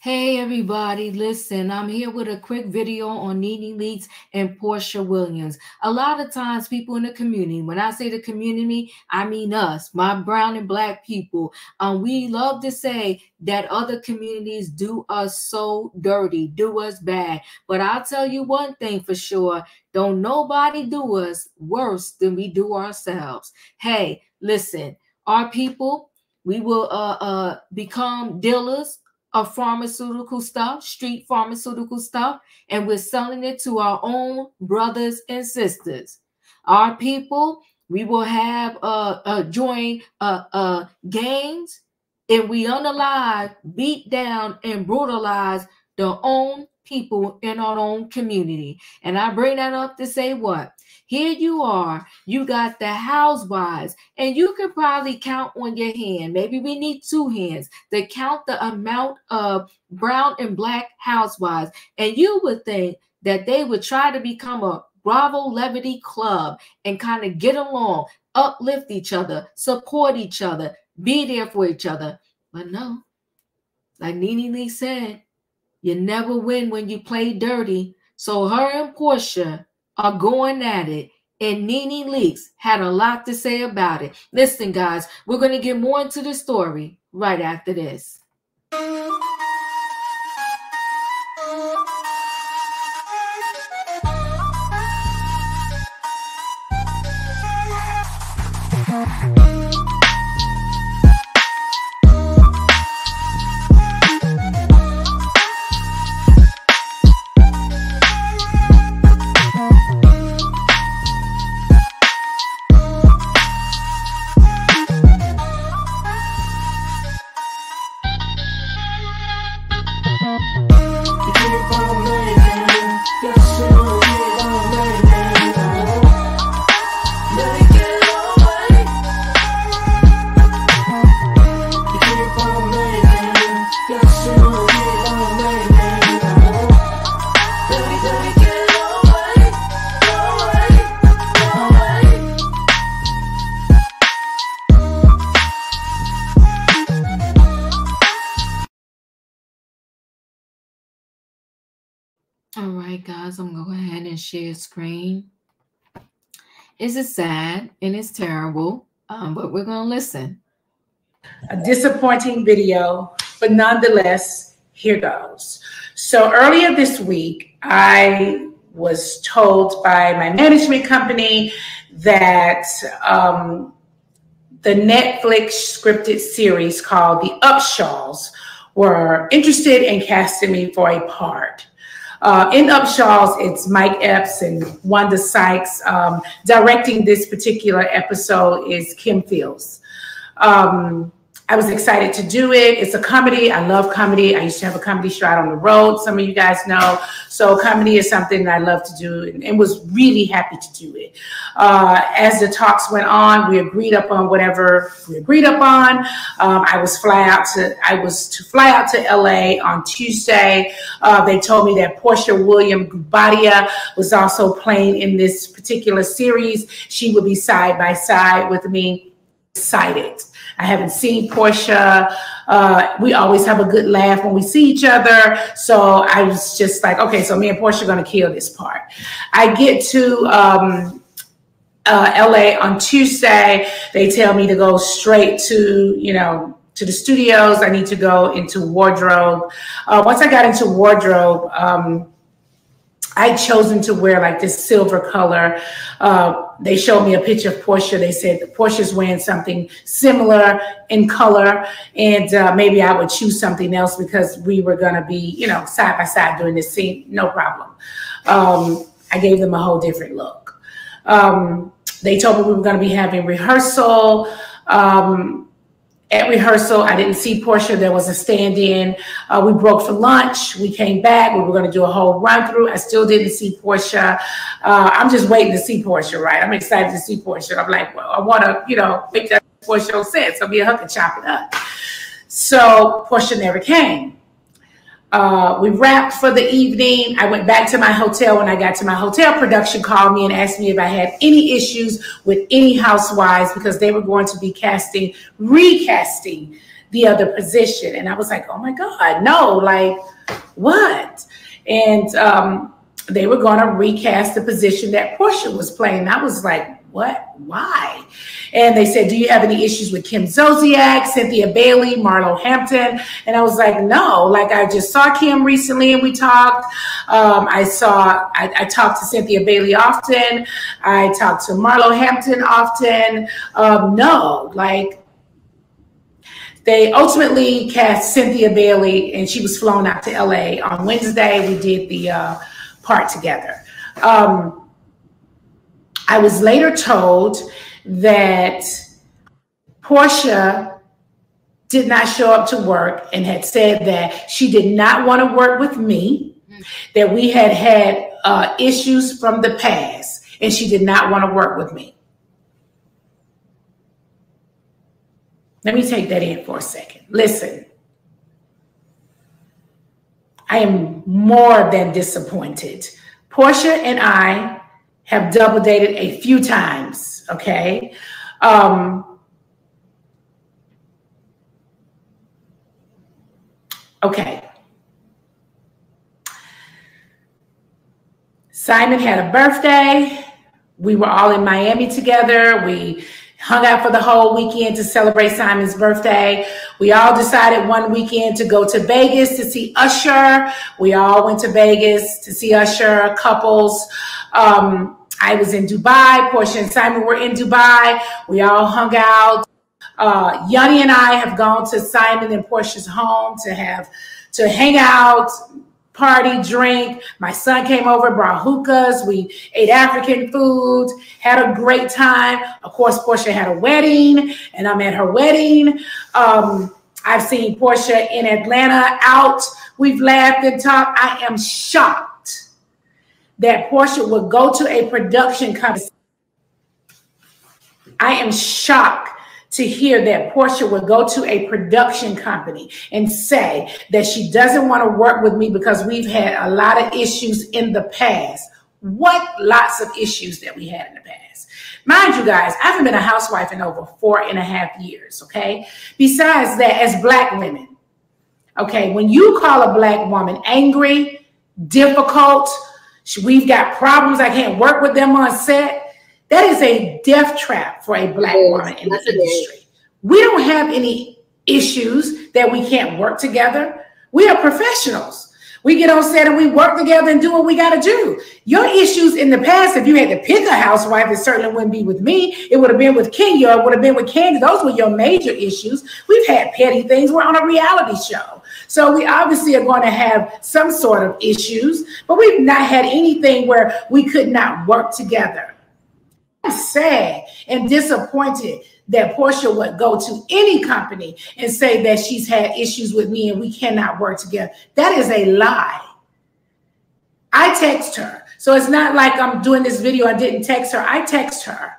Hey everybody, listen, I'm here with a quick video on Nene Leakes and Porsha Williams. A lot of times people in the community, when I say the community, I mean us, my brown and black people. We love to say that other communities do us so dirty, do us bad. But I'll tell you one thing for sure, don't nobody do us worse than we do ourselves. Hey, listen, our people, we will become dealers of pharmaceutical stuff, street pharmaceutical stuff, and we're selling it to our own brothers and sisters. Our people, we will have join gangs, and we unalive, beat down, and brutalize their own people in our own community. And I bring that up to say what? Here you are, you got the housewives, and you could probably count on your hand. Maybe we need two hands to count the amount of brown and black housewives. And you would think that they would try to become a Bravo Levity club and kind of get along, uplift each other, support each other, be there for each other. But no, like Nene Lee said, you never win when you play dirty. So her and Porsha are going at it, and Nene Leakes had a lot to say about it. Listen, guys, we're going to get more into the story right after this. All right, guys, I'm going to go ahead and share screen. It's sad and it's terrible, but we're going to listen. A disappointing video, but nonetheless, here goes. So earlier this week, I was told by my management company that the Netflix scripted series called The Upshaws were interested in casting me for a part. In Upshaws, it's Mike Epps and Wanda Sykes. Directing this particular episode is Kim Fields. I was excited to do it. It's a comedy. I love comedy. I used to have a comedy show out on the road. Some of you guys know. So comedy is something that I love to do and was really happy to do it. As the talks went on, we agreed upon whatever we agreed upon. I was to fly out to LA on Tuesday. They told me that Porsha Williams Gubadia was also playing in this particular series. She would be side by side with me. Excited. I haven't seen Porsha. We always have a good laugh when we see each other. So I was just like, okay, so me and Porsha are going to kill this part. I get to LA on Tuesday. They tell me to go straight to, to the studios. I need to go into wardrobe. Once I got into wardrobe, I'd chosen to wear like this silver color. They showed me a picture of Porsha. They said that Portia's wearing something similar in color, and maybe I would choose something else because we were going to be, side by side doing this scene. No problem. I gave them a whole different look. They told me we were going to be having rehearsal. At rehearsal, I didn't see Porsha. There was a stand-in. We broke for lunch. We came back. We were going to do a whole run-through. I still didn't see Porsha. I'm just waiting to see Porsha, right? I'm excited to see Porsha. I'm like, well, I want to, make that Porsha sense. So me and her can chop it up. So Porsha never came. We wrapped for the evening. I went back to my hotel. When I got to my hotel, production called me and asked me if I had any issues with any housewives because they were going to be recasting the other position. And I was like, oh my God, no, like what? And they were going to recast the position that Porsha was playing. And I was like, what? Why? And they said, do you have any issues with Kim Zolciak, Cynthia Bailey, Marlo Hampton? And I was like, no, like I just saw Kim recently and we talked. I talked to Cynthia Bailey often. I talked to Marlo Hampton often. No, like they ultimately cast Cynthia Bailey and she was flown out to LA on Wednesday. We did the part together. I was later told that Porsha did not show up to work and had said that she did not want to work with me, that we had issues from the past, and she did not want to work with me. Let me take that in for a second. Listen, I am more than disappointed. Porsha and I have double dated a few times, okay? Okay. Simon had a birthday. We were all in Miami together. We hung out for the whole weekend to celebrate Simon's birthday. We all decided one weekend to go to Vegas to see Usher. We all went to Vegas to see Usher, couples. I was in Dubai. Porsha and Simon were in Dubai. We all hung out. Yanni and I have gone to Simon and Porsha's home to hang out, party, drink. My son came over, brought hookahs. We ate African food, had a great time. Of course, Porsha had a wedding, and I'm at her wedding. I've seen Porsha in Atlanta out. We've laughed and talked. I am shocked that Porsha would go to a production company. I am shocked to hear that Porsha would go to a production company and say that she doesn't want to work with me because we've had a lot of issues in the past. What lots of issues that we had in the past. Mind you guys, I haven't been a housewife in over 4.5 years, okay? Besides that, as Black women, okay, when you call a Black woman angry, difficult, we've got problems, I can't work with them on set, that is a death trap for a Black woman in the industry. We don't have any issues that we can't work together. We are professionals. We get on set and we work together and do what we got to do. Your issues in the past, if you had to pick a housewife, it certainly wouldn't be with me. It would have been with Kenya. It would have been with Candy. Those were your major issues. We've had petty things. We're on a reality show. So we obviously are going to have some sort of issues, but we've not had anything where we could not work together. I'm sad and disappointed that Porsha would go to any company and say that she's had issues with me and we cannot work together. That is a lie. I text her. So it's not like I'm doing this video. I didn't text her. I text her.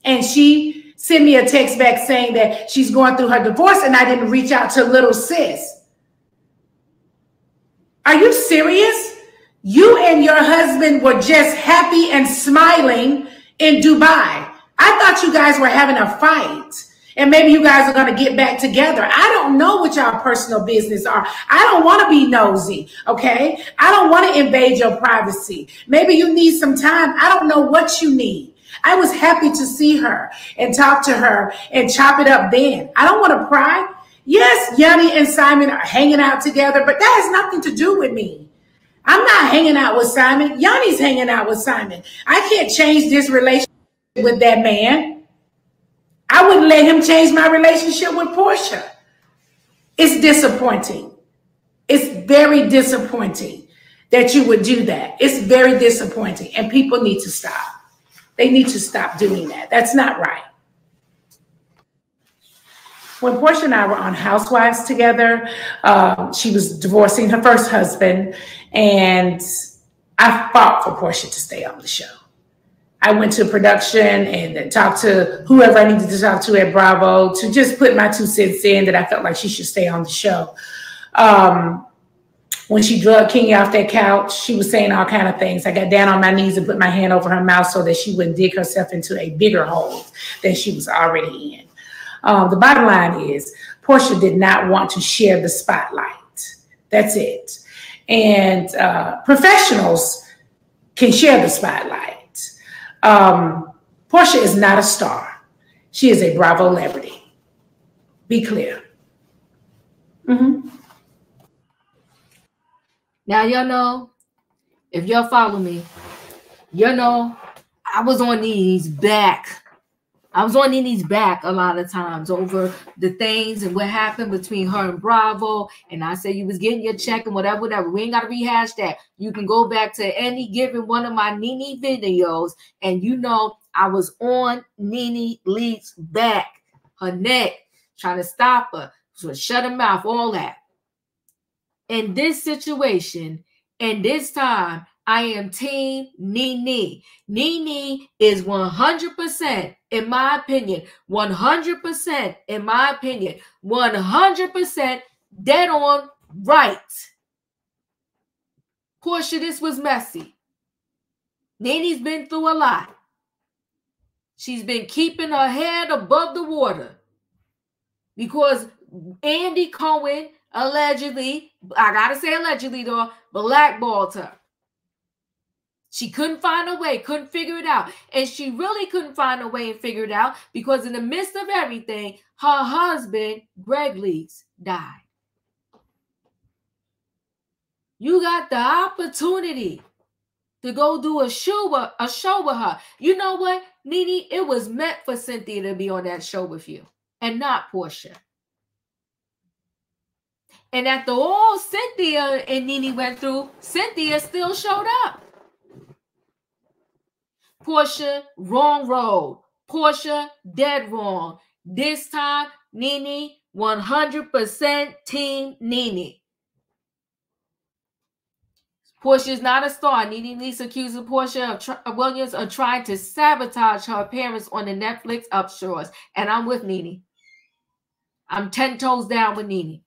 And she sent me a text back saying that she's going through her divorce and I didn't reach out to little sis. Are you serious? You and your husband were just happy and smiling in Dubai. I thought you guys were having a fight and maybe you guys are going to get back together. I don't know what y'all personal business are. I don't want to be nosy, okay? I don't want to invade your privacy. Maybe you need some time. I don't know what you need. I was happy to see her and talk to her and chop it up then. I don't want to pry. Yes, Yanni and Simon are hanging out together, but that has nothing to do with me. I'm not hanging out with Simon. Yanni's hanging out with Simon. I can't change this relationship with that man. I wouldn't let him change my relationship with Porsha. It's disappointing. It's very disappointing that you would do that. It's very disappointing. And people need to stop. They need to stop doing that. That's not right. When Porsha and I were on Housewives together, she was divorcing her first husband, and I fought for Porsha to stay on the show. I went to production and talked to whoever I needed to talk to at Bravo to just put my 2 cents in that I felt like she should stay on the show. When she drugged Kenya off that couch, she was saying all kind of things. I got down on my knees and put my hand over her mouth so that she wouldn't dig herself into a bigger hole than she was already in. The bottom line is Porsha did not want to share the spotlight. That's it. And professionals can share the spotlight. Porsha is not a star. She is a Bravo celebrity. Be clear. Mm-hmm. Now, you know, if y'all follow me, you know, I was on Nene's back. I was on Nene's back a lot of times over the things and what happened between her and Bravo. And I said you was getting your check and whatever, whatever. We ain't got to rehash that. You can go back to any given one of my Nene videos. And you know, I was on Nene Leak's back, her neck, trying to stop her, so shut her mouth, all that. In this situation, and this time, I am team Nene. Nene is 100%, in my opinion, 100%, in my opinion, 100% dead on right. Porsha, this was messy. Nene's been through a lot. She's been keeping her head above the water because Andy Cohen allegedly, I gotta say allegedly though, blackballed her. She couldn't find a way, couldn't figure it out. And she really couldn't find a way and figure it out because in the midst of everything, her husband, Greg Leakes, died. You got the opportunity to go do a show with her. You know what, Nene? It was meant for Cynthia to be on that show with you and not Porsha. And after all Cynthia and Nene went through, Cynthia still showed up. Porsha, wrong road. Porsha, dead wrong. This time, Nene, 100% team Nene. Porsha is not a star. Nene Leakes accuses Porsha Williams of trying to sabotage her appearance on the Netflix Upshores. And I'm with Nene. I'm 10 toes down with Nene.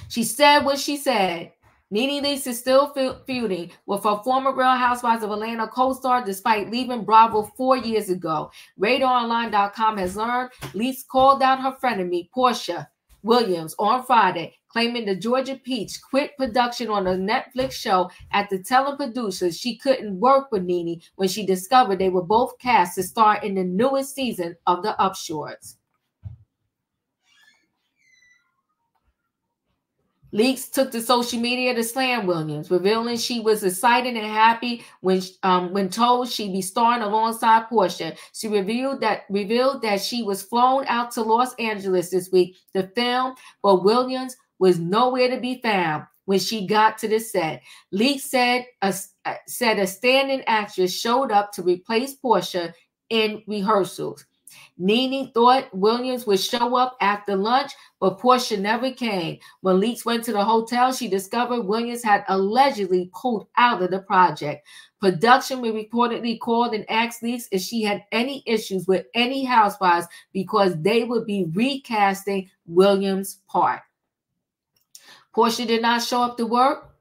She said what she said. Nene Leakes is still feuding with her former Real Housewives of Atlanta co-star despite leaving Bravo 4 years ago. RadarOnline.com has learned Leakes called out her frenemy, Porsha Williams, on Friday, claiming the Georgia Peach quit production on a Netflix show after telling producers she couldn't work with Nene when she discovered they were both cast to star in the newest season of The Upshores. Leakes took to social media to slam Williams, revealing she was excited and happy when told she'd be starring alongside Porsha. She revealed that she was flown out to Los Angeles this week to film, but Williams was nowhere to be found when she got to the set. Leakes said a stand-in actress showed up to replace Porsha in rehearsals. Nene thought Williams would show up after lunch, but Porsha never came. When Leakes went to the hotel, she discovered Williams had allegedly pulled out of the project. Production reportedly called and asked Leakes if she had any issues with any housewives because they would be recasting Williams' part. Porsha did not show up to work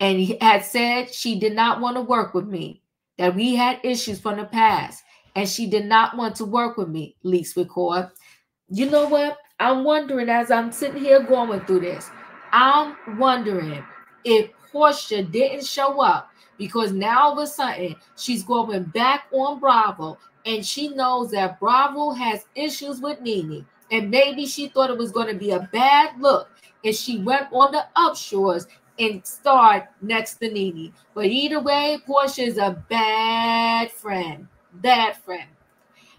and had said she did not want to work with me, that we had issues from the past. And she did not want to work with me, Leakes record. You know what? I'm wondering as I'm sitting here going through this, I'm wondering if Porsha didn't show up because now all of a sudden she's going back on Bravo and she knows that Bravo has issues with Nene. And maybe she thought it was going to be a bad look if she went on the Upshores and starred next to Nene. But either way, Porsha is a bad friend. Bad friend.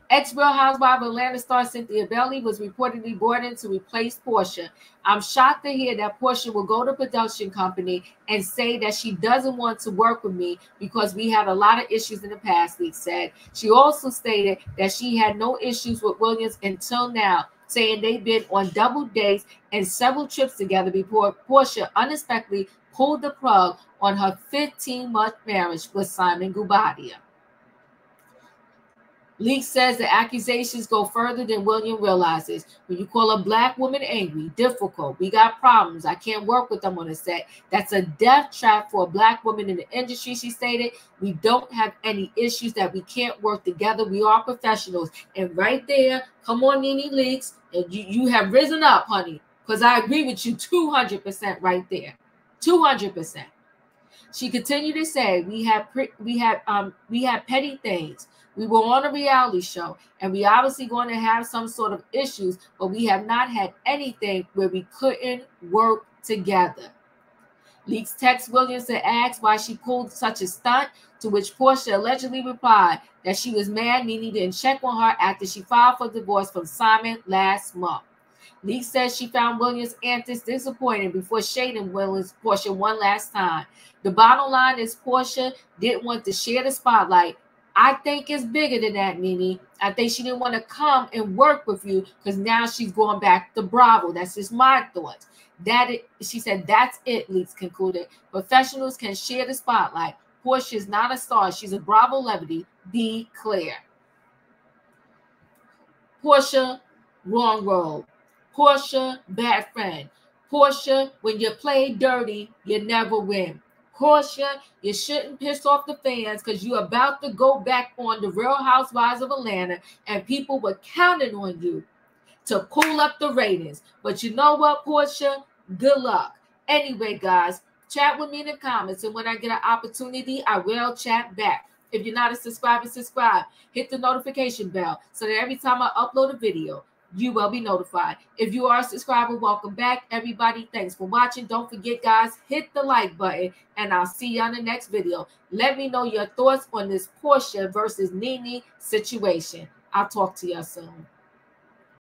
Ex-Real Housewife of Atlanta star Cynthia Bailey was reportedly brought in to replace Porsha. I'm shocked to hear that Porsha will go to production company and say that she doesn't want to work with me because we had a lot of issues in the past, Leakes said. She also stated that she had no issues with Williams until now, saying they've been on double dates and several trips together before Porsha unexpectedly pulled the plug on her 15-month marriage with Simon Guobadia. Leak says the accusations go further than William realizes. When you call a black woman angry, difficult, we got problems, I can't work with them on a set, that's a death trap for a black woman in the industry, she stated. We don't have any issues that we can't work together. We are professionals. And right there, come on, Nene Leakes, and you have risen up, honey, because I agree with you 200% right there. 200%. She continued to say, we have petty things. We were on a reality show, and we obviously going to have some sort of issues, but we have not had anything where we couldn't work together. Leaks text Williams to ask why she pulled such a stunt, to which Porsha allegedly replied that she was mad Nene didn't check on her after she filed for divorce from Simon last month. Leak says she found Williams' antics disappointing before shading Porsha one last time. The bottom line is Porsha didn't want to share the spotlight. I think it's bigger than that, Nene. I think she didn't want to come and work with you because now she's going back to Bravo. That's just my thoughts. She said, that's it, Leaks concluded. Professionals can share the spotlight. Porsha is not a star. She's a Bravo celebrity. Be clear. Porsha, wrong road. Porsha, bad friend. Porsha, when you play dirty, you never win. Porsha, you shouldn't piss off the fans because you're about to go back on the Real Housewives of Atlanta and people were counting on you to pull up the ratings. But you know what, Porsha? Good luck. Anyway, guys, chat with me in the comments, and when I get an opportunity, I will chat back. If you're not a subscriber, subscribe. Hit the notification bell so that every time I upload a video, you will be notified. If you are a subscriber, welcome back, everybody. Thanks for watching. Don't forget, guys, hit the like button, and I'll see you on the next video. Let me know your thoughts on this Porsha versus Nene situation. I'll talk to you soon.